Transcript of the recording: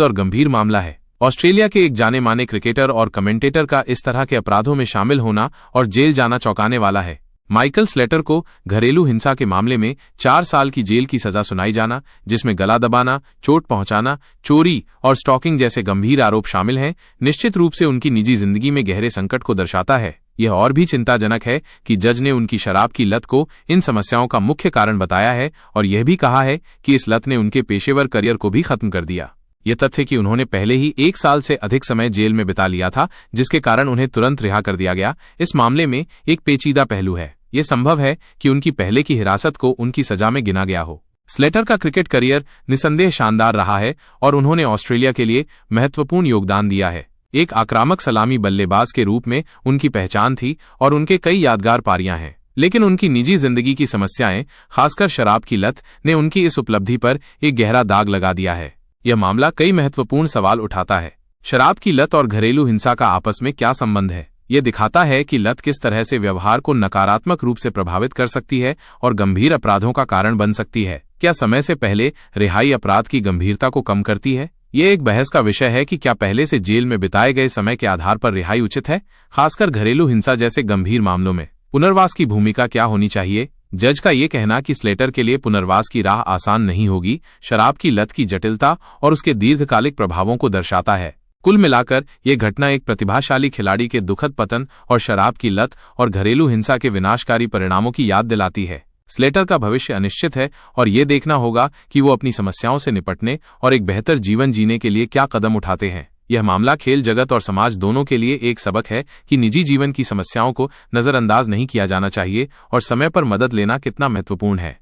और गंभीर मामला है। ऑस्ट्रेलिया के एक जाने माने क्रिकेटर और कमेंटेटर का इस तरह के अपराधों में शामिल होना और जेल जाना चौंकाने वाला है। माइकल स्लेटर को घरेलू हिंसा के मामले में 4 साल की जेल की सजा सुनाई जाना, जिसमें गला दबाना, चोट पहुंचाना, चोरी और स्टॉकिंग जैसे गंभीर आरोप शामिल हैं, निश्चित रूप से उनकी निजी जिंदगी में गहरे संकट को दर्शाता है। यह और भी चिंताजनक है कि जज ने उनकी शराब की लत को इन समस्याओं का मुख्य कारण बताया है और यह भी कहा है कि इस लत ने उनके पेशेवर करियर को भी खत्म कर दिया। यह तथ्य कि उन्होंने पहले ही 1 साल से अधिक समय जेल में बिता लिया था, जिसके कारण उन्हें तुरंत रिहा कर दिया गया, इस मामले में एक पेचीदा पहलू है। यह संभव है कि उनकी पहले की हिरासत को उनकी सजा में गिना गया हो। स्लेटर का क्रिकेट करियर निसंदेह शानदार रहा है और उन्होंने ऑस्ट्रेलिया के लिए महत्वपूर्ण योगदान दिया है। एक आक्रामक सलामी बल्लेबाज के रूप में उनकी पहचान थी और उनके कई यादगार पारियां हैं। लेकिन उनकी निजी जिंदगी की समस्याएं, खासकर शराब की लत, ने उनकी इस उपलब्धि पर एक गहरा दाग लगा दिया है। यह मामला कई महत्वपूर्ण सवाल उठाता है। शराब की लत और घरेलू हिंसा का आपस में क्या संबंध है? यह दिखाता है कि लत किस तरह से व्यवहार को नकारात्मक रूप से प्रभावित कर सकती है और गंभीर अपराधों का कारण बन सकती है। क्या समय से पहले रिहाई अपराध की गंभीरता को कम करती है? यह एक बहस का विषय है कि क्या पहले से जेल में बिताए गए समय के आधार पर रिहाई उचित है, खासकर घरेलू हिंसा जैसे गंभीर मामलों में। पुनर्वास की भूमिका क्या होनी चाहिए? जज का यह कहना कि स्लेटर के लिए पुनर्वास की राह आसान नहीं होगी, शराब की लत की जटिलता और उसके दीर्घकालिक प्रभावों को दर्शाता है। कुल मिलाकर यह घटना एक प्रतिभाशाली खिलाड़ी के दुखद पतन और शराब की लत और घरेलू हिंसा के विनाशकारी परिणामों की याद दिलाती है। स्लेटर का भविष्य अनिश्चित है और ये देखना होगा कि वो अपनी समस्याओं से निपटने और एक बेहतर जीवन जीने के लिए क्या कदम उठाते हैं। यह मामला खेल जगत और समाज दोनों के लिए एक सबक है कि निजी जीवन की समस्याओं को नजरअंदाज नहीं किया जाना चाहिए और समय पर मदद लेना कितना महत्वपूर्ण है।